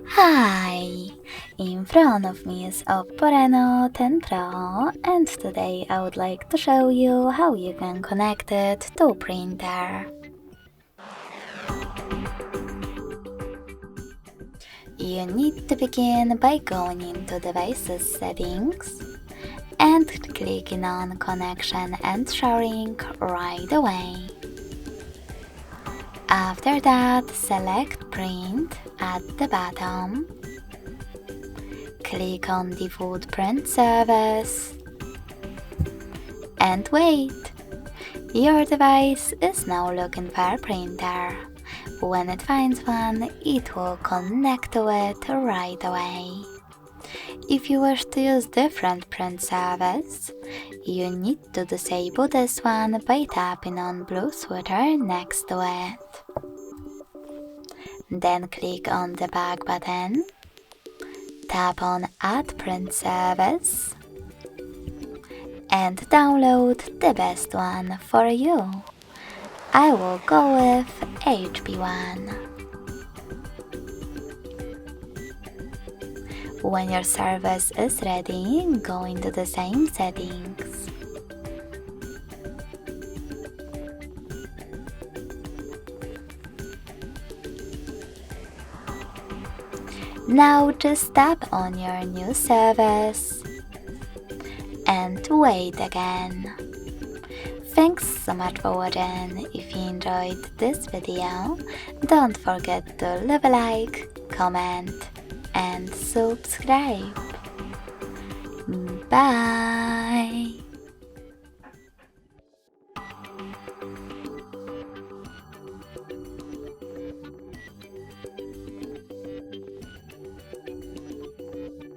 Hi! In front of me is OPPO Reno 10 Pro, and today I would like to show you how you can connect it to printer. You need to begin by going into Devices Settings and clicking on Connection and Sharing right away. After that, select Print at the bottom. Click on Default Print Service and wait. Your device is now looking for a printer. When it finds one, it will connect to it right away. If you wish to use different print service, you need to disable this one by tapping on blue sweater next to it. Then click on the back button, tap on Add Print Service, and download the best one for you. I will go with HP1. When your service is ready, go into the same settings. Now just tap on your new service and wait again. Thanks so much for watching. If you enjoyed this video, don't forget to leave a like, comment and subscribe. Bye!